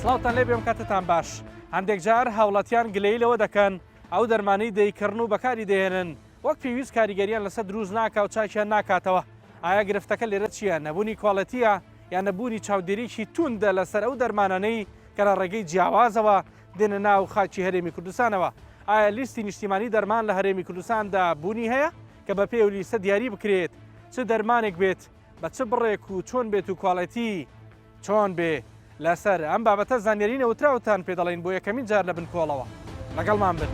سڵاوتان لێ بێم کاتتان باش. هەندێک جار هاوڵاتیان گلەی لەوە دەکەن ئەو دەرمانەی دەیکردن و بەکاری دێنن وەک پێویست کاریگەریان لەسەر دروست ناکە و چاکیان ناکاتەوە. ئایا گرفتەکە لێرە چییە؟ نەبوونی کۆڵەتیە یان نەبوونی چاودێریی توندە لەسەر ئەو دەرمانانەی کە لە ڕێگەی جیاوازەوە دێنە ناو خاکی هەرێمی کوردستانەوە؟ ئایا لیستی نیشتیمانی دەرمان لە هەرێمی کوردستاندا بوونی هەیە کە بە پێی و لیستە دیاری بکرێت چ دەرمانێک بێت بە چ بڕێک و چۆن بێت و کۆڵەتی چۆن بێ؟ لەسەر ئەم بابەتە زانیاری نەوتراوتان پێ دەڵێن بۆ یەکەمین جار لە بن کۆڵەوە لەگەڵمان بن.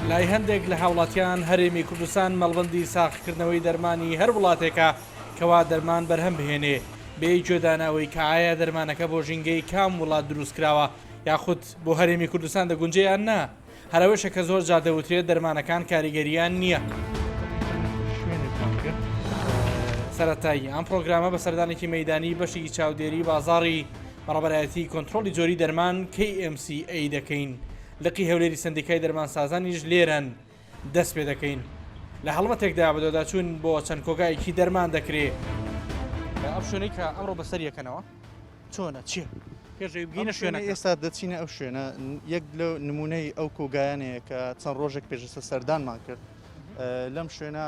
لای هەندێک لە هاوڵاتیان هەرێمی کوردستان مەڵبەندی ساختکردنەوەی دەرمانی هەر وڵاتێکە کەوا دەرمان بەرهەم بهێنێ بێ جۆدانەوەی کە ئایا دەرمانەکە بۆ ژینگەی کام وڵات دروستکراوە یاخود بۆ هەرێمی کوردستان دەگونجێیان نا. هەرەوەشە کە زۆر جار دەوترێت دەرمانەکان کاریگەریان نییە. سەرەتایی ئەم پرۆگرامە بە سەردانێکی مەیدانی بەشی چاودێری بازاڕی بەڕێبەرایەتی کۆنتڕۆلی جۆری دەرمان KMCA دەکەین. لقی هەولێری سندیکای دەرمان سازانیش لێرەن دەست پێ دەکەین. لە هەڵمەتێکدا بەدۆداچوون بۆ چەند کۆگایەکی دەرمان دەکرێت. ئەو شوێنەی کە ئەمڕۆ بەسەر یەکەنەوە چۆنە چییە؟ پێشەوەی بگینە شوێنە ئێستا دەچینە ئەو شوێنە یەک لەو نمونەی ئەو کۆگایانەیە کە چەند ڕۆژێک پێشەسە سەردانمان کرد. لەم شوێنە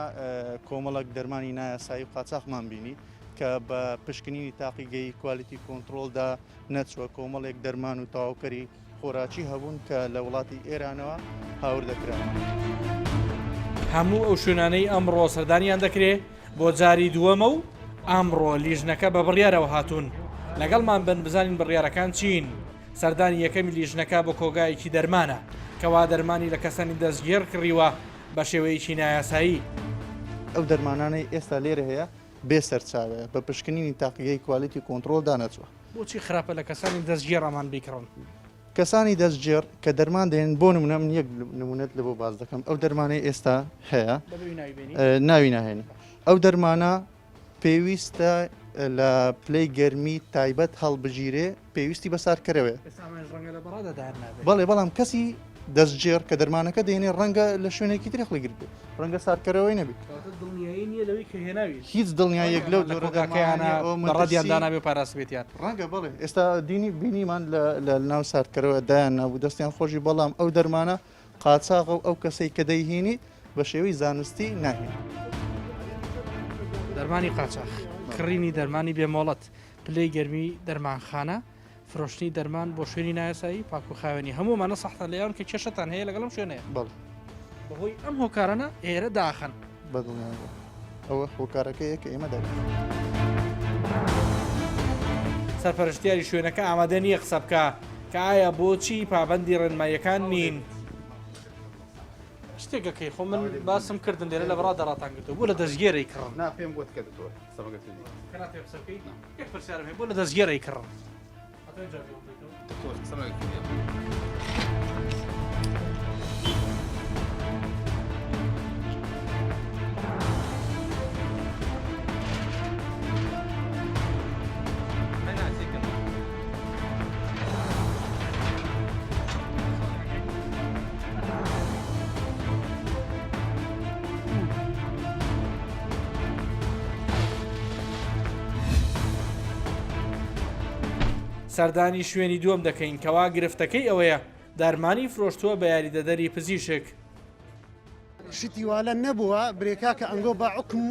کۆمەڵک دەرمانی نایاسایی و قاچاقمان بینی کە بە پشکنینی تاقیگەی کوالیتی کۆنتترۆلدا نەچوە کۆمەڵێک دەرمان و تاواوکەری خۆراکی هەبوون کە لە وڵاتی ئێرانەوە هاور دەکران. هەموو ئەو شوێنانەی ئەمڕۆ سەردانیان دەکرێت بۆ جاری دووەمە و ئەمڕۆ لیژنەکە بە بڕیارەوە هاتوون. لەگەڵمان بن بزانین بڕیارەکان چین. سەردانی یەکەمی لیژنەکە بۆ کۆگایەکی دەرمانە کەوا دەرمانی لە کەسانی دەستگیر کڕیوە بە شێوەیەکی نایاسایی. ئەو دەرمانانەی ئێستا لێرە هەیە بێ سەرچاوەیە بە پشکنینی تاقیگەی کوالیتی کۆنتترۆلدا نەچوە. بۆچی خراپە لە کەسانی دەستگیر ئەمان بیکڕن؟ کەسانی دەستگیر کە دەرمان دێن بۆ نمونە من یەک نمونەت لە بۆ باز دەکەم. ئەو دەرمانەی ئێستا هەیە ناوی ناهێنی. ئەو دەرمانە پێویستە لە پلەی گەرمی تایبەت هەڵبژیرێ پێویستی بە سارکەرەوەی. بەڵێ بەڵام کەسی دەستگیر کە دەرمانەکە دێنێ ڕەنگە لە شوێنێکی تری خڵی گرت ڕەنگە سارکەرەوەی نەبێت. هیچ دڵنیایەک لەو ڕادیاندانابێ پاراستبێتیان ڕەنگە بڵێ ئێستا دینی بینیمان لە ناو سارکەرەوە دایان نبوو دەستیان خۆشی بەڵام ئەو دەرمانە قاچاق و ئەو کەسەی کە دەیهێنی بە شێوەی زانستی ناهێن. دەرمانی قاچاق کڕینی دەرمانی بێمۆڵەت پلەی گەرمی دەرمانخانە فرۆشتنی دەرمان بۆ شوێنی نایاسایی پاک و خاوێنی هەموومانە سەختان لەیان کە کێشتان هەیە لەگەڵم شوێنەیە. بەهۆی ئەم هۆکارانە ئێرە داخن بەدڵنیان ئەوە هۆکارەکەیە کە ئێمە دەکەین. سەرپەرشتیاری شوێنەکە ئامادە نییە قسە بکە کە ئایا بۆچی پابەندی ڕێنماییەکان نین. شتێکەکەی خۆ من باسم کردن لێرە لە بەڕا دەڕاتان کردو بۆ لە دەستگێرەی کڕن ناپێم بۆ کردەوە یەک پرسیارم هەیە بۆ لە دەستگێرەی کڕن. سەردانی شوێنی دووەم دەکەین کەوا گرفتەکەی ئەوەیە دەرمانی فرۆشتووە بە یاریدەدەری پزیشک. شتی والە نەبووە برێکا کە ئەنگۆ با عکم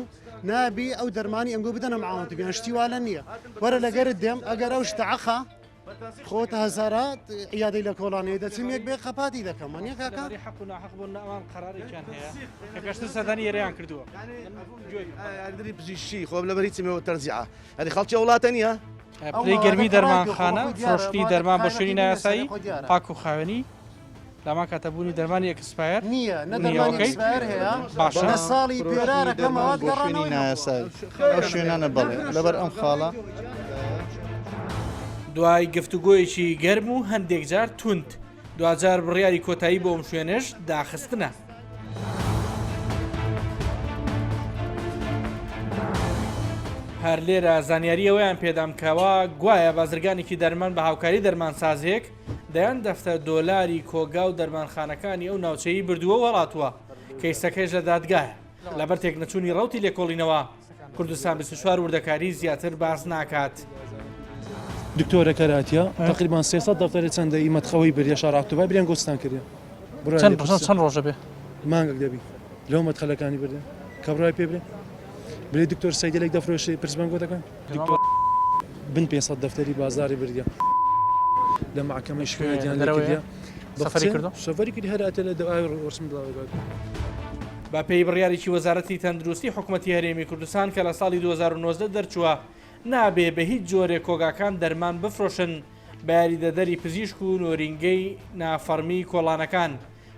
نابی ئەو دەرمانی ئەنگۆ بدەنە معاونەتی بیان شتی والە نییە وەرە لەگەرت دێم ئەگەر ئەو شتەعەخە خۆتە هەزارات یادەی لە کۆڵانەیە دەچم یەک بێ خەپاتی دەکەم وانە کاکە حەق و ناحەق بوون ئەوان قەرارێکیان هەیە کە گەشتە سەردانی ئێرەیان کردووە. یاریدەری پزیشکی خۆ لەبەری چمەوە تەرجیعە هەری خەڵکی وڵاتە نییە پلەی گەرمی دەرمانخانە فرۆشتنی دەرمان بە شوێنی نایاسایی پاک و خاوێنی لاما کاتەبوونی دەرمانی ئەکسپایر نییە نەدەمانیسپایر هەیە باشە ساڵی پێرارەکەمەوە شوێنی نایاسایی ئەو شوێنانە بڵێ لەبەر ئەم خاڵە. دوای گفتوگۆیەکی گەرم و هەندێک جار توند دوجار بڕیاری کۆتایی بۆ ئەم شوێنش داخستنە. هەر لێرە زانیاری ئەوەیان پێدام کەوە گوایە بازرگانێکی دەرمان بە هاوکاری دەرمانسازێک دەیان دەفتە دۆلاری کۆگا و دەرمانخانەکانی ئەو ناوچەیی بردووە وڵاتوە کەیسەکەش لە دادگایە لەبەر تێک نەچوونی ڕەوتی لێکۆڵینەوە کوردستان 24 وردەکاری زیاتر باز ناکات. دکتۆرە کەراتە تقریبان 300 دەفتەری چەندە ئیمەتخەوەی بریە شارعتوبای بریان گۆستان کردێ چەند ڕۆژە بێ مانگەک دەبی لەو مەتخەلەکانی بردێ کەبڕای پێ برێ برێ دکتۆر سەیدێک دەفرۆشی پرسمان گۆتەکان دکتۆر بن 500 دەفتەری بازاری بردە لە محکەمەی شوێنیان لەکردە سەفەری کردو سەفەری کردی هەراتە لە دەوای ڕسم بڵاوی بە پێی بڕیارێکی وەزارەتی تەندروستی حکوومەتی هەرێمی کوردستان کە لە ساڵی 2019 دەرچووە نابێ بە هیچ جۆرێک کۆگاکان دەرمان بفرۆشن بە یاریدەدەری پزیشک و نۆرینگەی نافەرمی کۆڵانەکان.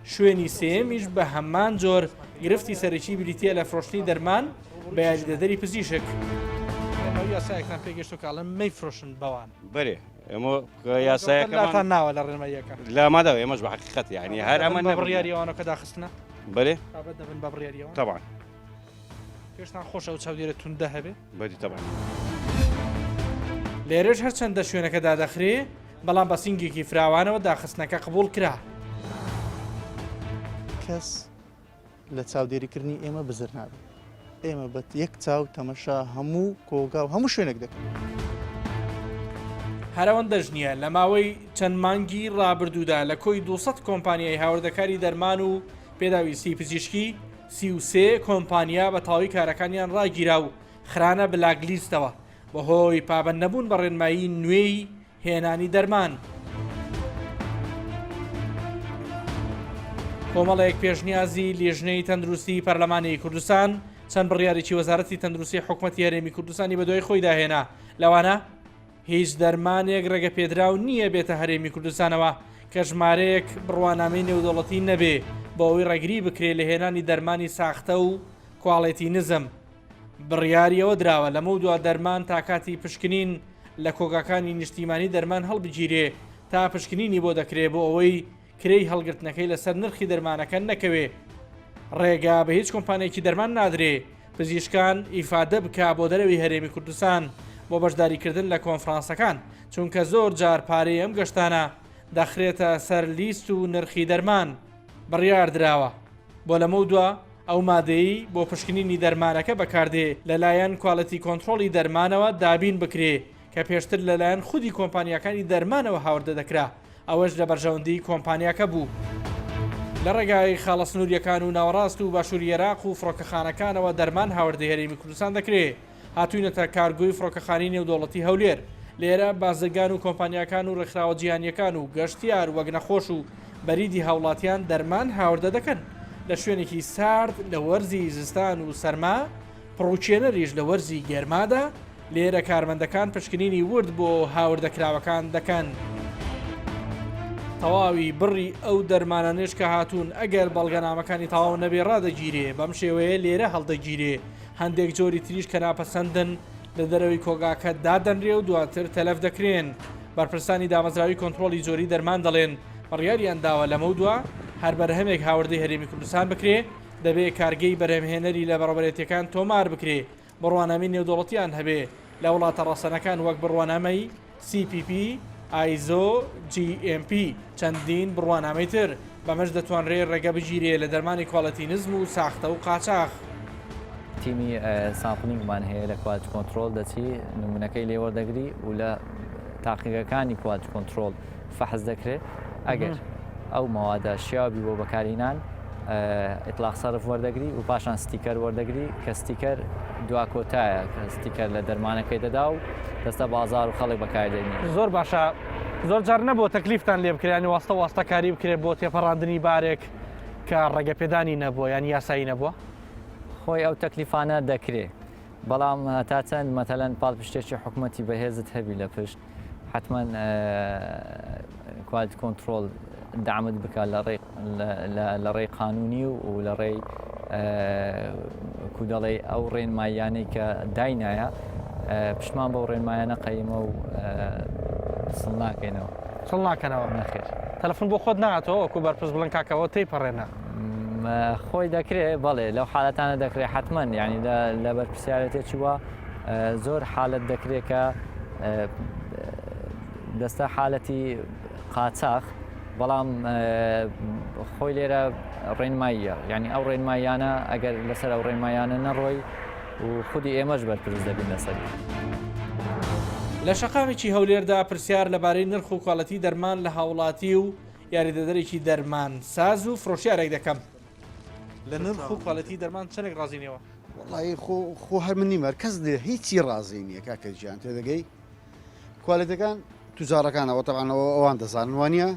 شوێنی سێمیش بە هەمان جۆر گرفتی سەرەکی بریتە لە فرۆشتنی دەرمان بە یاریدەدەری پزیشک. یاسایەکان پێگەشت و کاڵم مەیفرۆشن بەوان بەێ ئەمە یاسایەکان ناوە لە ڕێنماییەکە لا مادەوە ئێمەش بە حقیقەت یعنی هەر ئەمە بڕیاریەوەنەکە داخستنە بەێ دەبن بە بڕیاریەوە طبعا پێشتان خۆشە و چاودێرە توندە هەبێ بەدی طبعا لێرەش هەرچەندە شوێنەکە دادەخرێ بەڵام بە سینگێکی فراوانەوە داخستنەکە قبول کرا. کەس لە چاودێریکردنی ئێمە بزر نابێت ئێمە بە یەک چاو تەمەشا هەموو کۆگا و هەموو شوێنێک دەکەن. هەرەوەندەش نییە لە ماوەی چەند مانگی ڕابردوودا لە کۆی 200 کۆمپانیای هاوردەکاری دەرمان و پێداویستی پزیشکی 33 کۆمپانیا بە تاوی کارەکانیان ڕاگیرا و خرانە بلاگلیستەوە بەهۆی پابەند نەبوون بە ڕێنمایی نوێی هێنانی دەرمان. کۆمەڵەیەک پێشنیازی لیژنەی تەندروستی پەرلەمانی کوردستان چەند بڕیارێکی وەزارەتی تەندروستی حکوومەتی هەرێمی کوردستانی بەدوای خۆی داهێنا لەوانە هیچ دەرمانێک ڕێگە پێدراو نییە بێتە هەرێمی کوردستانەوە کە ژمارەیەک بڕوانامەی نێودەوڵەتی نەبێ بۆ ئەوەی ڕێگری بکرێت لە هێنانی دەرمانی ساختە و کواڵێتی نزم. بڕیاریەوە دراوە لەمە دوا دەرمان تا کاتی پشکنین لە کۆگاکانی نیشتیمانی دەرمان هەڵبگیرێ تا پشکنینی بۆ دەکرێت بۆ ئەوەی کرێی هەڵگرتنەکەی لەسەر نرخی دەرمانەکە نەکەوێ. ڕێگا بە هیچ کۆمپانیایکی دەرمان نادرێ پزیشکان ئیفادە بکە بۆ دەرەوەی هەرێمی کوردستان بۆ بەشداریکردن لە کۆنفرانسەکان چونکە زۆر جار پارەی ئەم گەشتانە دەخرێتە سەر لیست و نرخی دەرمان. بڕیار دراوە بۆ لەمە دووە ئەو مادەی بۆ پشکنینی دەرمانەکە بەکاردێ لەلایەن کواڵەتی کۆنتترۆلی دەرمانەوە دابین بکرێ کە پێشتر لەلایەن خودی کۆمپانیەکانی دەرمانەوە هاوردە دەکرا ئەوەش لە بەرژەوەندی کۆمپانیاکە بوو. لە ڕێگای خاڵە سنووریەکان و ناوەڕاست و باشووری عێراق و فڕۆکەخانەکانەوە دەرمان هاوردەی هەرێمی کوردستان دەکرێت. هاتوینەتە کارگۆی فڕۆکەخانی نێودەوڵەتی هەولێر لێرە بازرگان و کۆمپانیەکان و ڕێکخراوە جیهانیەکان و گەشتیار وەک نەخۆش و بەریدی هاوڵاتیان دەرمان هاوردە دەکەن لە شوێنێکی سارد لە وەرزی زستان و سەرما پڕوچێنەریش لە وەرزی گێرمادا لێرە کارمەندەکان پشکنینی ورد بۆ هاوردەکراوەکان دەکەن. تەواوی بڕی ئەو دەرمانانش کە هاتوون ئەگەر بەڵگەنامەکانی تەواو نەبێ ڕادەگیرێ بەم شێوەیە لێرە هەڵدەگیرێ هەندێک جۆری تریش کە ناپەسەندن لە دەرەوەی کۆگاکە دادەنرێ و دواتر تەلەف دەکرێن. بەرپرسانی دامەزراوی کۆنتترۆلی زۆری دەرمان دەڵێن بڕیاریان داوە لەمە دووە هەر بەرهەمێک هاوردەی هەرێمی کوردستان بکرێ دەبێت کارگەی بەرهەمهێنەری لە بەڕێوەبەرێتیەکان تۆمار بکرێ بڕوانامی نێودەوڵەتیان هەبێ لە وڵاتە ڕاستەنەکان وەک بڕوانامەی CPP، ISO، GMP چەندین بڕوانامەی تر بەمەش دەتوانرێت ڕێگە بگیرێ لە دەرمانی کواڵەتی نزم و ساختە و قاچاق. تیمی سامپلینگمان هەیە لە کوالتی کۆنتترۆل دەچی نمونونەکەی لێوەردەگری و لە تاقیەکانی کوالتی کۆنتترۆل فەحز دەکرێت ئەگەر ئەو ماوادە شیاوی بۆ بەکارینان ئیطلاق سەرف وەردەگری و پاشان ستیکەر وەردەگری کە ستیکەر دوا کۆتایە کە ستیکەر لە دەرمانەکەی دەدا و دەستە بازار و خەڵک بەکاردێنی. زۆر باشە زۆر جار نەبوو تەکلیفتان لێ بکرێنی واستە واستەکاری بکرێت بۆ تێپەڕاندنی بارێک کە ڕێگە پێدانی نەبووە یان یاسایی نەبووە. خۆی ئەو تەکلیفانە دەکرێت بەڵام تا چەند مەتەلەن پاڵپشتێکی حکوومەتی بەهێزت هەبی لە پشت حتمما کوالتی کۆنتترۆل دامت بکە لە ڕێی قانونی و لە ڕێی کودەڵی ئەو ڕێنماییانەی کە داینایە پشمان بەو ڕێنمایانە قەیمە و سڵ ناکەینەوە سڵ ناکەنەوە نەخێر تەلەفۆن بۆ خۆت ناتەوە وەکو بەرپرس بڵێن کاکەوە تێیپەڕێنە خۆی دەکرێت بەڵێ لەو حالەتانە دەکرێت حتمما یعنی لە بەرپرسیارەتێکی وە زۆر حالت دەکرێت کە دەستە حالەتی قاچاق بەڵام خۆی لێرە ڕێنماییە یعنی ئەو ڕێنمایانە ئەگەر لەسەر ئەو ڕێنمایانە نەڕۆی و خودی ئێمەش بەرپرس دەبین لەسەری. لە شەقامێکی هەولێردا پرسیار لەبارەی نرخ و کوڵەتی دەرمان لە هاوڵاتی و یاریدەدەرێکی دەرمان ساز و فرۆشیارێک دەکەم لە نرخ و کوڵەتی دەرمان چەندێک ڕازینەوە؟ وڵی خۆ هەر من نیمەر کەس هیچی ڕازی نییە کاکە گیان تێدەگەی کوالەتەکان توزارەکانەوە تەوانەوە ئەوان دەزانن وانە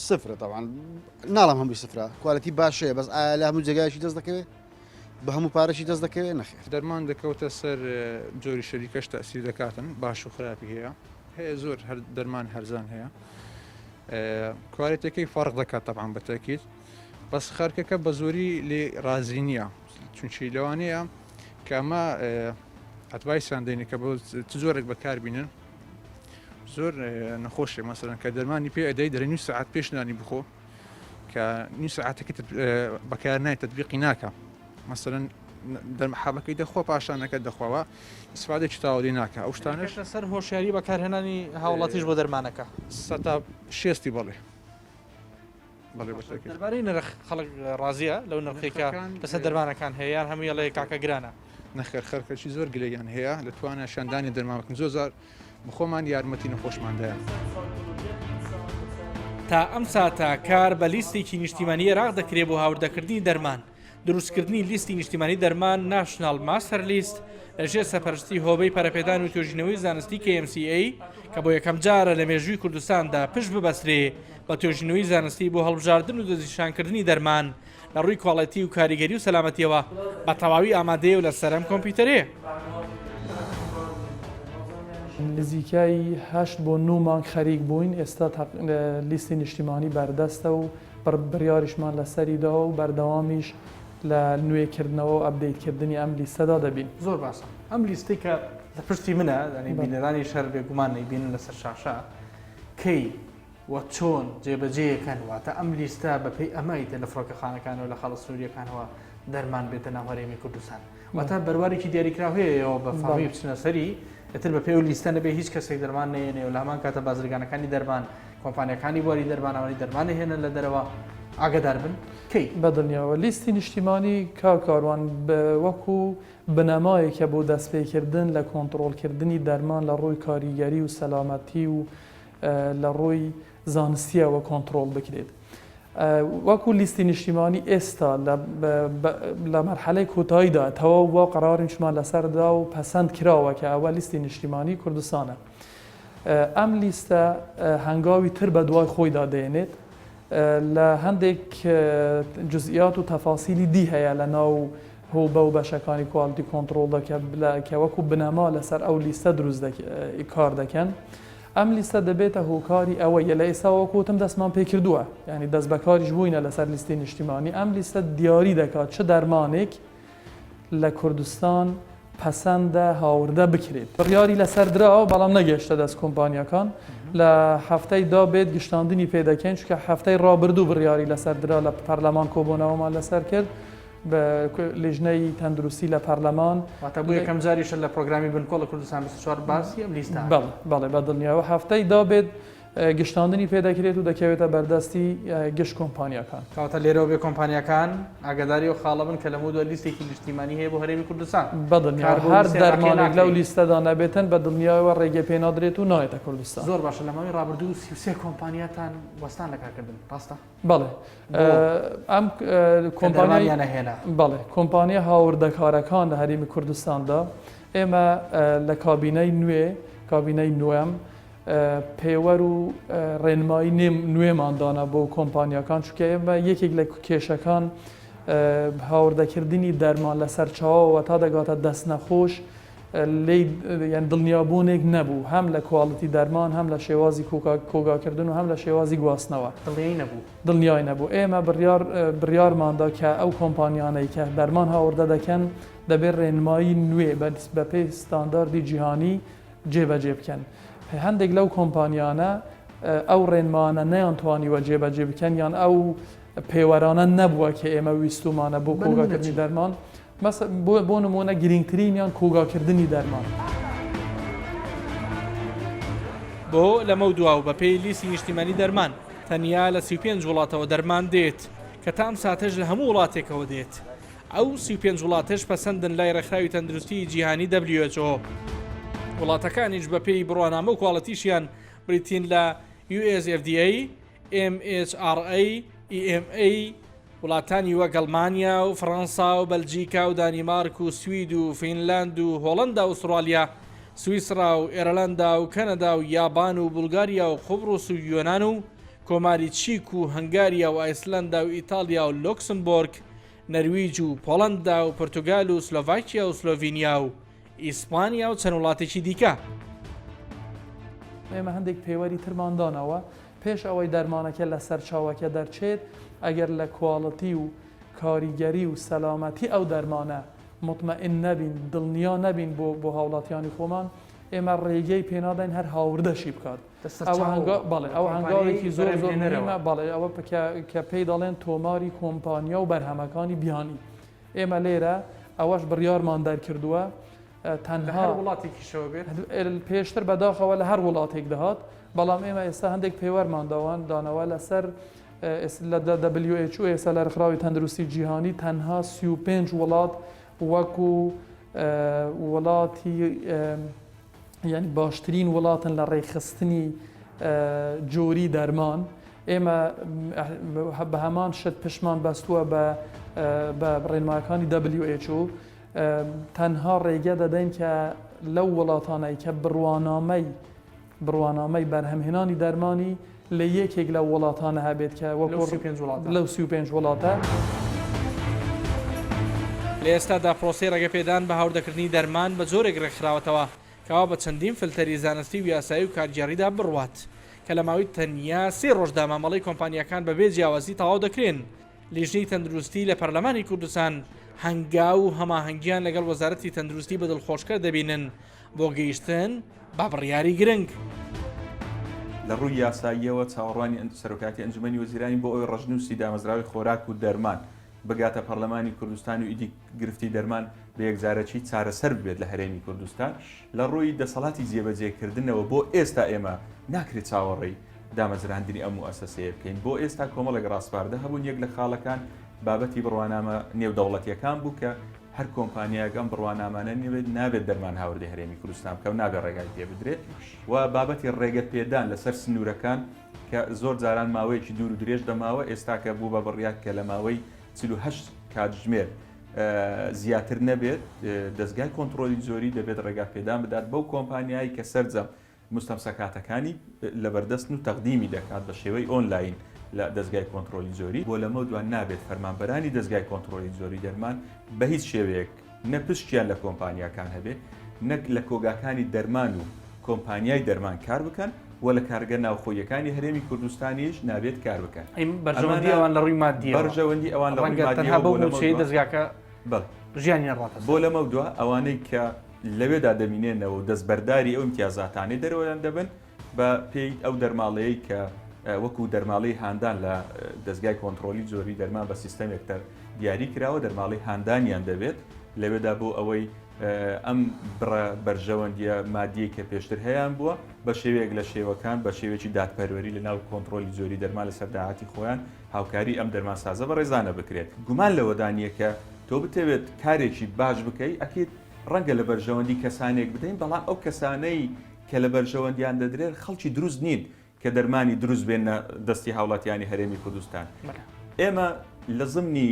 سفرە تاوان ناڵام هەمووی سفرە کوالەتی باشەیە بەس لە هەموو جێگایشی دەست دەکەوێت بە هەموو پارەشی دەست دەکەوێت نەخێر دەرمان دەکەوتە سەر جۆری شەریکەش تەسیر دەکاتن باش و خراپی هەیە زۆر هەر دەرمان هەرزان هەیە کوالەتەکەی فەرق دەکات تەبعاً بەتاکید بەس خەرکەکە بە زۆری لێ ڕازی نییە چونچی لەوانەیە کە ئەمە ئەتوایسیان دەینێت کە بۆ زۆرێک بەکاربینن زۆر نەخۆشێ مەسەرەن کە دەرمانی پێ ئەدەی دەرە نوی سەعات پێشنانی بخۆ کە نوی سەعاتەکە بەکار نایە تەطبیقی ناکە مەسەرەن دەرمەحابەکەی دەخۆ پاشانەکە دەخواوە استفادێکی تاوەدی ناکە ئەو شتانەش لەسەر هۆشیاری بەکارهێنانی هاوڵاتیش بۆ دەرمانەکە سەتا شێستی بەڵێ دەربارەی نرخ خەڵک ڕازیە لەو نرخێکە لەسەر دەرمانەکان هەیە یان هەمووی لە کاکە گرانە نەخێر خەرکەشی زۆر گلەیان هەیە لە توانە شاندانی دەرمانکن زۆر بخۆمان یارمەتی نەخۆشماندایە تا ئەم ساتە کار بە لیستێکی نیشتیمانی عێراق دەکرێت بۆ هاوردەکردنی دەرمان دروستکردنی لیستی نیشتیمانی دەرمان ناشنال ماستەر لیست لەژێر سەپەرستی هۆبەی پەرەپێدان و توێژینەوەی زانستی KMCA کە بۆ یەکەم جارە لە مێژووی کوردستاندا پشت ببەسرێ بە توێژینەوەی زانستی بۆ هەڵبژاردن و دەستنیشانکردنی دەرمان لە ڕووی کۆڵەتی و کاریگەری و سەلامەتیەوە بە تەواوی ئامادەیە و لە سەرم کۆمپیوتەرێ. نزیکایی 8 بۆ 9 مانگ خەریک بووین ئێستا لیستی نیشتیمانی بەردەستە و بڕیاریشمان لەسەریدا و بەردەوامیش لە نوێکردنەوە و ئەپدەیتکردنی ئەم لیستەدا دەبین. زۆر باشە ئەم لیستی کە لە پشتی منە دەنی بینەرانی شەر بێگومان نەیبینن لەسەر شاشە کەی وە چۆن جێبەجێیەکەن واتە ئەم لیستە بەپێی ئەمەیتە لە فڕۆکەخانەکانەوە لە خەڵە سنووریەکانەوە دەرمان بێتە ناو هەرێمی کوردستان واتە بەروارێکی دیاریکراوەیەوە بە فامی بچنە سەری ئەتر بە پێ و لیستە نەبێ هیچ کەسێک دەرمان نێنێ و لامان کاتە بازرگانەکانی دەرمان کۆمپانیەکانی بواری دەرمانەوەی دەرمانی هێنن لە دەرەوە ئاگدار بن کەی بەدڵنیاوە لیستی نیشتیمانی کاروان وەکو بنەمایەکە بۆ دەستپێکردن لە کۆنتترۆلکردنی دەرمان لە ڕووی کاریگەری و سەلامەتی و لە ڕووی زانستیەوە کۆنتترۆل بکرێت. وەکو لیستی نیشتیمانی ئێستا لە مەرحەلەی کۆتاییدا تەواو بۆ قەراریشمان لەسەردا و پەسەند کراوە کە ئەوە لیستی نیشتیمانی کوردستانە. ئەم لیستە هەنگاوی تر بە دوای خۆیدا دێنێت لە هەندێک جزئیات و تەفاسیلی دی هەیە لە ناو هۆبە و بەشەکانی کوالیتی کۆنتترۆل کە وەکو بنەما لەسەر ئەو لیستە دروست کار دەکەن. ئەم لیستە دەبێتە هۆکاری ئەوەیە لە ئێستا وەکوتم دەستمان پێ کردووە یعنی دەست بەکاریش بووینە لەسەر لیستی نیشتیمانی ئەم لیستە دیاری دەکات چه دەرمانێک لە کوردستان پەسەندە هاوردە بکرێت. بڕیاری لەسەردراوە بەڵام نەگەشتە دەست کۆمپانیەکان لە هەفتەی دا بێت گشتاندنی پێدەکەین چکە هەفتەی ڕابردوو بڕیاری لەسەردرا لە پەرلەمان کۆبوونەوەمان لەسەر کرد بە لێژنەی تەندروستی لە پەرلەمان واتە بوو یەکەم جاریشە لە پرۆگرامی بنکۆڵە کوردستان 24 باسی ئەم لیستە بەڵێ بەدڵنیاوە هەفتەی دا بێت گشتاندنی پێدەکرێت و دەکەوێتە بەردەستی گشت کۆمپانیەکان کەواتە لێرەوە بێ کۆمپانیەکان ئاگاداری و خاڵە بن کە لە مودووە لیستێکی نیشتیمانی هەیە بۆ هەرێمی کوردستان بەدڵنیا هەر دەرمانێک لەو لیستەدا نەبێتن بەدڵنیاوە ڕێگە پێ نادرێت و نایێتە کوردستان. زۆر باشە لە ماوەی ڕابردوو 33 کۆمپانیاتان وەستان لە کارکردن ڕاستە؟ بەڵێ ئەم کۆمپانیانە هێنا بەڵێ کۆمپانیا هاوردەکارەکان لە هەرێمی کوردستاندا ئێمە لە کابینەی نوێم پێوەەر و ڕێنمایی نوێماندانە بۆ کۆمپانیەکان چکە ئێمە یەکێک لە کێشەکان هاوردەکردنی دەرمان لە سەرچاوەوە تا دەگاتە دەست نەخۆش یان دڵنیابوونێک نەبوو هەم لە کواڵەتی دەرمان هەم لە شێوازی کۆگاکردن و هەم لە شێوازی گواستنەوە دڵنیای نەبوو ئێمە بڕیارماندا کە ئەو کۆمپانیانەی کە دەرمان هاوردە دەکەن دەبێت ڕێنمایی نوێ بە پێی ستانداردی جیهانی جێبەجێ بکەن. هەندێک لەو کۆمپانیانە ئەو ڕێنمانە نەیانتوانیوە جێبەجێ بکەن یان ئەو پێوەرانە نەبووە کە ئێمە ویستومانە بۆ کۆگاکردنی دەرمان بۆ نمونە گرنگترینیان کۆگاکردنی دەرمان. بۆ لەمە دواو بە پێی لیستی نیشتیمانی دەرمان تەنیا لە 35 وڵاتەوە دەرمان دێت کە تام ساتەژ لە هەموو وڵاتێکەوە دێت. ئەو 35 وڵاتش پەسەندن لای ڕێکخراوی تەندروستی جیهانی WHO. وڵاتەکانیش بە پێی بڕوانامە و کواڵەتیشیان بریتین لە USFDA، MHRA، EMA، وڵاتانی وەک ئەڵمانیا و فەڕەنسا و بەلجیکا و دانیمارک و سوید و فینلاند و هۆڵەندا و ئوسترالیا، سویسرا و ئێرلندا و کەنەدا و یابان و بولگاریا و قوبڕوس و یۆناان و کۆماری چیک و هەنگاریا و ئایسلندا و ئیتالیا و لۆکسمبۆرگ، نەرویج و پۆڵەندا و پرتوگال و سلۆڤاکیا و سلۆڤینیا و ئیسپانیا و چەند وڵاتێکی دیکە. ئێمە هەندێک پێوەری ترماندانەوە پێش ئەوەی دەرمانەکە لە سەر چاوەکە دەرچێت ئەگەر لە کواڵەتی و کاریگەری و سەلامەتی ئەو دەرمانە مطمئن نەبین دڵنیا نەبین بۆ هاوڵاتیانی خۆمان ئێمە ڕێگەی پێنادەین هەر هاوردەشی بکات. ئەو هەنگاوێکی زۆر زۆر نەرەوە بەڵێ ئەوە کە پێی دەڵێن تۆماری کۆمپانیا و بەرهەمەکانی بیانی. ئێمە لێرە ئەوەش بڕیارمان دەرکردووە تەنها وڵاتێکیشەوە بێت پێشتر بەداخەوە لە هەر وڵاتێک دەهات، بەڵام ئێمە ئێستا هەندێک پێوەرمان داوان لەسەر لە WHO ئێستا لە ڕێکخراوی تەندروستی جیهانی تەنها 35 وڵات وەکو وڵاتی یعنی باشترین وڵاتن لە ڕێخستنی جۆری دەرمان. ئێمە بە هەمان شت پشمان بەستووە بە ڕێنمایەکانی WHO تەنها ڕێگە دەدەین کە لەو وڵاتانەی کە بڕوانامەی بەرهەمهێنانی دەرمانی لە یەکێک لە وڵاتانە هەبێت کە لەو 35 وڵاتە. لە ئێستادا پرۆسی ڕێگەپێدان بە هاوردەکردنی دەرمان بە جۆرێک ڕێکخراوەتەوە کەوا بە چەندین فلتەری زانستی و یاسایی و کارگێڕیدا بڕوات کە لە ماوەی تەنیا 3 ڕۆژدا مامەڵەی کۆمپانیەکان بەبێ جیاوازی تەواو دەکرێن. لیژنەی تەندروستی لە پەرلەمانی کوردستان هەنگاو و هەماهەنگیان لەگەڵ وەزارەتی تەندروستی بە دڵخۆشکە دەبینن بۆ گەیشتن بە بڕیاری گرنگ. لە ڕووی یاساییەوە چاوەڕوانی سەرۆکاتی ئەنجومەنی وەزیرانی بۆ ئەوی ڕژنووسی دامەزراوی خۆراک و دەرمان بگاتە پەرلەمانی کوردستان و ئیدی گرفتی دەرمان بە یەکجارەکی چارەسەر بێت لە هەرێمی کوردستان. لە ڕووی دەسەڵاتی جێبەجێکردنەوە بۆ ئێستا ئێمە ناکرێت چاوەڕێی دامەزراندنی ئەم موئەسەسەیە بکەین. بۆ ئێستا کۆمەڵێک ڕاستپاردە هەبوون یەک لە خاڵەکان بابەتی بڕوانامە نێودەوڵەتیەکان بوو کە هەر کۆمپانیاگەم بڕوانامانە نابێت دەرمان هاوردە هەرێمی کوردستان بکە و نابێت ڕێگای پێ بدرێت و بابەتی ڕێگە پێدان لەسەر سنوورەکان کە زۆر جاران ماوەیەکی دوور و درێژ دەماوە ئێستا کە بوو بە بڕیار کە لە ماوەی 48 کاتژمێر زیاتر نەبێت دەستگای کۆنتترۆلی زۆری دەبێت ڕێگا پێدان بدات بەو کۆمپانیایی کە سەرجەم مستەمسەکاتەکانی لەبەردەستن و تەقدیمی دەکات بە شێوەی ئۆنلاین لە دەستگای کۆنتترۆلی زۆری بۆ لەمە دوان نابێت فەرمانبەرانی دەستگای کۆنتترۆلی زۆری دەرمان بە هیچ شێوەیەک نەپشتیان لە کۆمپانیاکان هەبێت نەک لە کۆگاکانی دەرمان و کۆمپانیای دەرمان کار بکەن و لە کارگە ناوخۆیەکانی هەرێمی کوردستانیش نابێت کار بکەن. بەرژەوەندی ئەوان لە ڕووی مادیە بەرژەوەندی ئەوان لە ڕووی دەستگاکە ژیانیان ڕاتە بۆ لەمە دووە ئەوانەی کە لەوێدا دەمینێنەوە و دەستبەرداری ئەو امتیازاتانی دەرەوەیان دەبن بە پێی ئەو دەرماڵەیە کە وەکو دەرماڵی هاندان لە دەستگای کۆنتترۆلی زۆری دەرمان بە سیستەمێکتر دیاری کراوە دەرماڵی هاندانیان دەبێت لەوێدا بۆ ئەوەی ئەم بەرژەوەندیە مادیە کە پێشتر هەیەیان بووە بە شێوەیەک لە شێوەکان بە شێوێکی دادپەروەری لە ناو کۆنتترۆلی زۆری دەرمان لە سەرداهاتی خۆیان هاوکاری ئەم دەرمانسازە بە ڕێزانە بکرێت. گومان لەوەدانیە کە تۆ بتەوێت کارێکی باش بکەیت ئەکیت ڕەنگە لە بەرژەوەندی کەسانێک بدەین بەڵام ئەو کەسانەی کە لە بەرژەوەندیان دەدرێت خەڵکی دروست نین کە دەرمانی دروست بێنە دەستی هاوڵاتیانی هەرێمی کوردستان. ئێمە لە زمنی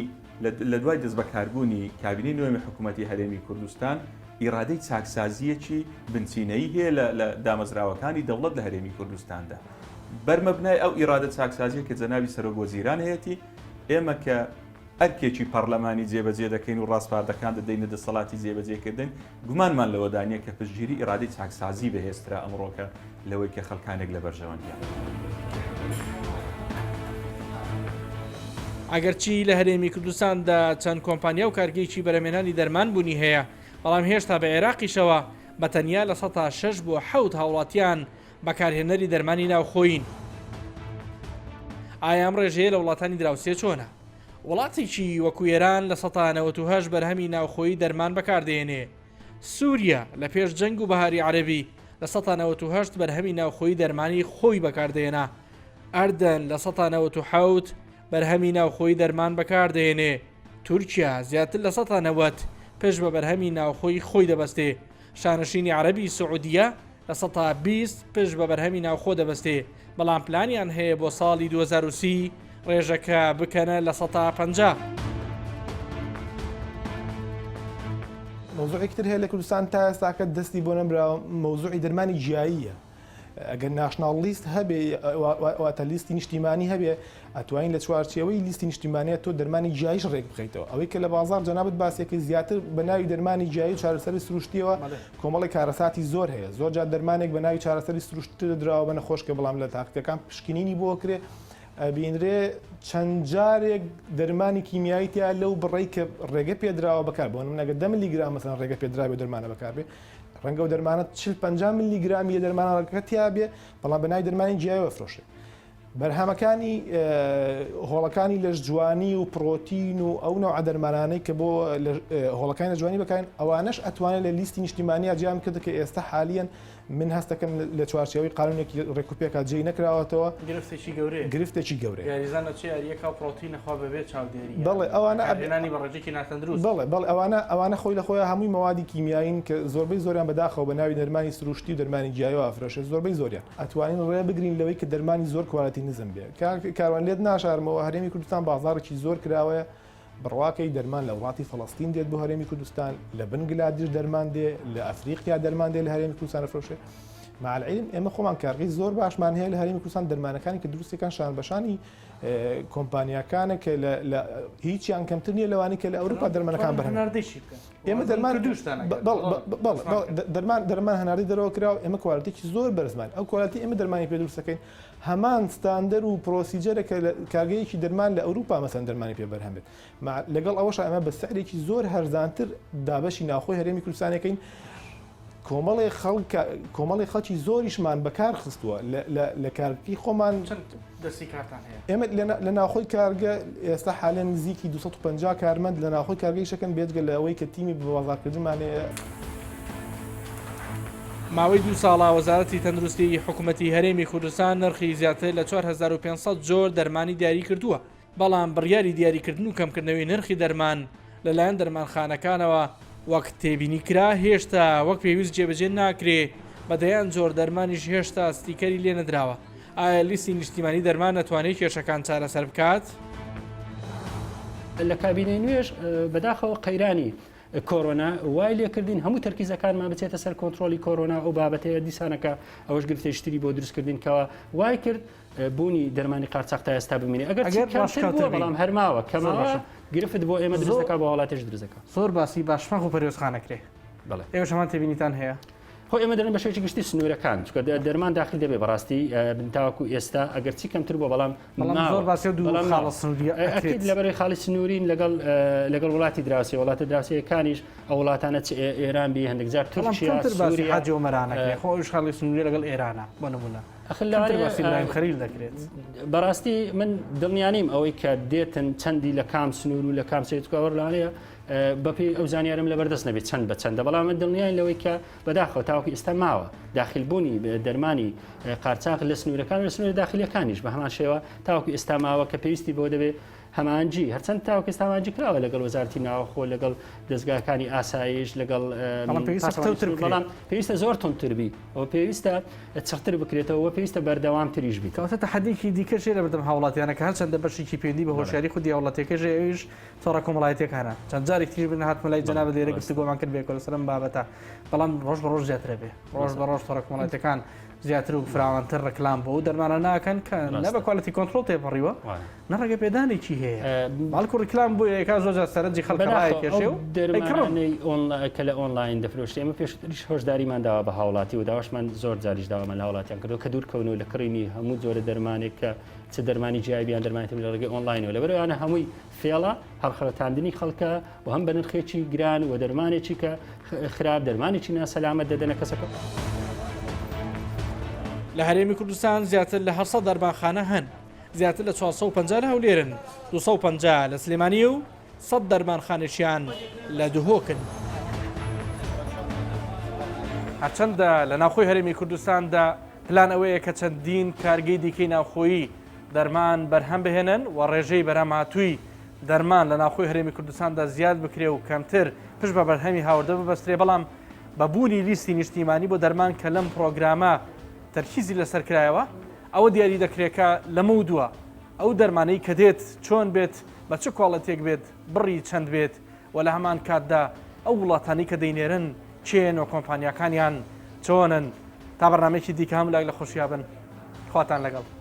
لە دوای دەست بەکاربوونی کابینەی نوێمی حکوومەتی هەرێمی کوردستان ئیرادەی چاکسازیەکی بنچینەیی هەیە لە دامەزراوەکانی دەوڵەت لە هەرێمی کوردستاندا. بەرمەبنای ئەو ئیرادە چاکسازیە کە جەنابی سەرۆکوەزیران هەیەی ئێمە کە ئەرکێکی پەرلەمانی جێبەجێ دەکەین و ڕاستپاردەکان دەدەینە دەسەڵاتی جێبەجێکردن گومانمان لەوەدانە کە پشتگیری ئیرادەی چاکسازی بەهێسترا ئەمڕۆکە لەوەی کە خەڵکانێک لە بەرژەوەندیان. ئەگەرچی لە هەرێمی کوردستاندا چەند کۆمپانیا و کارگەیکی بەرهەمهێنانی دەرمان بوونی هەیە بەڵام هێشتا بە عێراقیشەوە بە تەنیا لە 6 بۆ 7 هاوڵاتیان بەکارهێنەری دەرمانی ناوخۆین. ئایا ئەم ڕێژەیە لە وڵاتانی دراوسێ چۆنە؟ وڵاتێکی وەکو ئێران لە 98 بەرهەمی ناوخۆیی دەرمان بەکاردێنێ. سووریا لە پێش جەنگ و بەهاری عەرەبی لە 98 بەرهەمی ناوخۆیی دەرمانی خۆی بەکاردێنا. ئەردەن لە 97 بەرهەمی ناوخۆیی دەرمان بەکاردێنێ. تورکیا زیاتر لە 90 پێش بە بەرهەمی ناوخۆی خۆی دەبەستێ شانشینی عەرەبی سعودیە لە 120 پێش بە بەرهەمی ناوخۆ دەبەستێ بەڵام پلانیان هەیە بۆ ساڵی 2030 ڕێژەکە بکەنە لە 150. مۆزوعێکتر هەیە لە کوردستان تا ئێستاکە دەستی بۆ نەبراوە مۆزوعی دەرمانی گیاییە ئەگەر ناشناڵ لیست هەبێ واتە لیستی نیشتیمانی هەبێ ئەتوانین لە چوارچێوەی لیستی نیشتیمانیە تۆ دەرمانی گیاییش ڕێک بخەیتەوە ئەوەی کە لە بازار جەنابەت باسێکی زیاتر بە ناوی دەرمانی گیایی چارەسەری سروشتیەوە کۆمەڵی کارەساتی زۆر هەیە زۆر جار دەرمانێک بە ناوی چارەسەری سروشتی دراوە بە نەخۆشکە بەڵام لە تاقیەکان پشکنینی بۆ کرێ بینرێ چەند جارێک دەرمانی کیمیایی تیا لەو بڕێی کە ڕێگە پێدراوە بەکار بۆ نمونە 10 میلیگرام مەسەن ڕێگە پێدراوە دەرمانە بەکاربێ ڕەنگە و دەرمانە 40-50 میلیگرامی دەرمانەکە تیا بێ بەڵام بەناوی دەرمانی گیاییەوە فرۆشێ بەرهەمەکانی هۆڵەکانی لەش جوانی و پرۆتین و ئەو نەوع دەرمانانەی کە بۆ هۆڵەکانی لە جوانی بکەین ئەوانەش ئەتوانێت لە لیستی نیشتیمانیە جیام کرد کە ئێستا حالیان من هەست دەکەم لە چوارچێوەی قانونێکی ڕێکوپێکات جێی نەکراوەتەوە گرفتێکی گەورەیە بەڵێ ئەوانە خۆی لە خۆیان هەمووی مەوادی کیمیایین کە زۆربەی زۆریان بەداخەوە بە ناوی دەرمانی سروشتی و دەرمانی گیاییەوە ئافرۆشێت زۆربەی زۆریان ئەتوانین ڕێ بگرین لەوەی کە دەرمانی زۆر کواڵەتی نزم بێ کاروان لێت ناشارمەوە هەرێمی کوردستان بازارێکی زۆر کراوەیە بڕواکەی دەرمان لە وڵاتی فەڵەستین دێت بۆ هەرێمی کوردستان لە بنگلادێش دەرمان دێ لە ئەفریقیا دەرمان دێ لە هەرێمی کوردستان فرۆشێ مع العلم ئێمە خۆمان کارگەی زۆر باشمان هەیە لە هەرێمی کوردستان دەرمانەکانی کە دروستەکان شان بەشانی کۆمپانیاکانە کە هیچیان کەمتر نییە لەوانی کە لە ئەوروپا دەرمانەکان بەرهەم ئێمە دەرمان هەناردی دەرەوە کراوە ئێمە کواڵەتێکی زۆر بەرزمان ئەو کواڵەتی ئێمە دەرمانی پێ دروستەکەین هەمان ستاندەر و پرۆسیجەرە کە کارگەیەکی دەرمان لە ئەوروپا مەسەن دەرمانی پێ بەرهەم بێت لەگەڵ ئەوەش ئەمە بە سعرێکی زۆر هەرزانتر دابەشی ناوخۆی هەرێمی کوردستانەکەین کۆمەڵی خەڵکی زۆریشمان بەکار خستووە لە کارکی خۆمان ئێمە لە ناوخۆی کارگە ئێستا حالێن نزیکی 250 کارمەند لە ناوخۆی کارگەی شەکەن بێتگە لە ئەوەی کە تیمی بەوازارکردمانەیە ماوەی 2 ساڵا وەزارەتی تەندروستی حکوومەتی هەرێمی کوردستان نرخی زیاتر لە 4500 جۆر دەرمانی دیاری کردووە بەڵام بڕیاری دیاریکردن و کەمکردنەوەی نرخی دەرمان لەلایەن دەرمانخانەکانەوە وەک تێبینی کرا هێشتا وەک پێویست جێبەجێ ناکرێ بەدەیان جۆر دەرمانیش هێشتا ستیکەری لێ نەدراوە ئایا لیستی نیشتیمانی دەرمان نەتوانێت کێشەکان چارەسەر بکات؟ لە کابینەی نوێژ بەداخەوە قەیرانی کۆرۆنا وای لێکردین هەموو تەرکیزەکانمان بچێتە سەر کۆنتترۆلی کۆرۆنا ئەو بابەتەیە دیسانەکە ئەوەش گرفتێشتری بۆ دروستکردنکەوە وای کرد بوونی دەرمانی قاچاق تا ئێستا بمینێ ئەگەر بەڵام هەرماوە کەمەوە گرفت بۆ ئێمە دروستەکە بۆ وڵاتیش دروستەکە زۆر باسی باشمەخ و پەرێوزخانەکرێ ئێوە شەمان تێبینیتان هەیە خۆ ئێمە دەرن بەشێکی گشتی سنوورەکان چکە دەرمان داخل دەبێ بەڕاستی تاوەکو ئێستا ئەگەر چی کەمتر بۆ بەڵام لەبەرەی خاڵی سنوورین لەگەڵ وڵاتی دراوسی وڵاتە دراوسیەکانیش ئەو وڵاتانە ئێران بی هەندێک جار تورکیا حاجۆمەرانەکە خۆش خاڵی سنووری لەگەڵ ئێرانە بۆ نمونە خەریل دەکرێت بەڕاستی من دڵنیانیم ئەوەی کە دێتن چەندی لە کام سنوور و لە کام سێتکەوەڕلانەیە بەپی ئەو زانیارم لە بەردەست نەبێت چەند بە چەندە بەڵام من دڵنیان لەوەی کە بەداخەوە تاوەکی ئێستا ماوە داخلبوونی دەرمانی قارچاق لە سنوورەکان لە سنووری داخلیەکانیش بە هەمان شێوە تاوەکی ئێستا ماوە کە پێویستی بۆ دەبێت هەمانجی هەرچەند تاوەکی ئێستامانجی کراوە لەگەڵ وەزارەتی ناوخۆ لەگەڵ دەستگاکانی ئاسایش لەگەڵ بەڵام پێویستە زۆر تونتربی ئەو پێویستە چڕتر بکرێتەوە پێویستە بەردەوامتریش بیت کەواتە تەحەدیکی دیکەش لە بەردەم هاوڵاتیانەکە هەرچەندە بەشێکی پێویستی بە هۆشیاری خودی هاوڵاتیەکەش ئەویش تۆڕە کۆمەڵایەتیەکانە چەند جارێک تیر بن هاتمە لای جەنابەت لێرە گفتوگۆمان کرد بێ لەسەرم بابەتە بەڵام ڕۆژ بە ڕۆژ زیاترە بێ ڕۆژ بە ڕۆژ تۆڕە کۆمەڵایەتیەکان زیاتر و فراوانتر ڕکلام بۆ و دەرمانە ناکەن کە نە بە کواڵەتی کۆنتترۆل تێپەڕیوە نەڕێگە پێدانێکی هەیە باڵکو ڕکلام بوو یەکا زۆر سەرنجی خەڵکەکێشێ و دەرمانەی کە لە ئۆنلاین دەفرۆشت ئێمە پێشتریش هۆشداریمان داوە بە هاوڵاتی و داواشمان زۆر جاریش داوامە لە هاوڵاتیان کردو کە دوورکەون و لە کڕینی هەموو جۆرە دەرمانێک کە چ دەرمانی جیابیان دەرمانێت لە ڕێگەی ئۆنلاینەوە لەبەرەوەیانە هەمووی فێڵە هەڵخەڵەتاندنی خەڵکە و هەم بە نرخێکی گران و دەرمانێکی کە خراپ دەرمانێکی ناسەلامەت دەدەنە کەسەکە لە هەرێمی کوردستان زیاتر لە 800 دەرمانخانە هەن زیاتر لە 450 هەولێرن 250 لە سلێمانی و 100 دەرمانخانێکیان لە دهۆکن هەرچەندە لە ناوخۆی هەرێمی کوردستاندا پلان ئەوەیە کە چەندین کارگەی دیکەی ناوخۆیی دەرمان بەرهەم بهێنن و ڕێژەی بەرهەمهاتووی دەرمان لە ناوخۆی هەرێمی کوردستاندا زیاد بکرێ و کەمتر پشت بە بەرهەمی هاوردە ببەسترێ بەڵام بەبوونی لیستی نیشتیمانی بۆ دەرمان کە لەم پرۆگرامە تەرکیزی لەسەر کرایەوە ئەوە دیاری دەکرێتکە لەمە دووە ئەو دەرمانەی کە دێت چۆن بێت بە چ کۆڵەتێک بێت بڕی چەند بێت و لە هەمان کاتدا ئەو وڵاتانی کە دەینێرن چێن و کۆمپانیاکانیان چۆنن تا بەرنامێکی دیکە هەم لاک لە خۆشییا بن خواتان لەگەڵ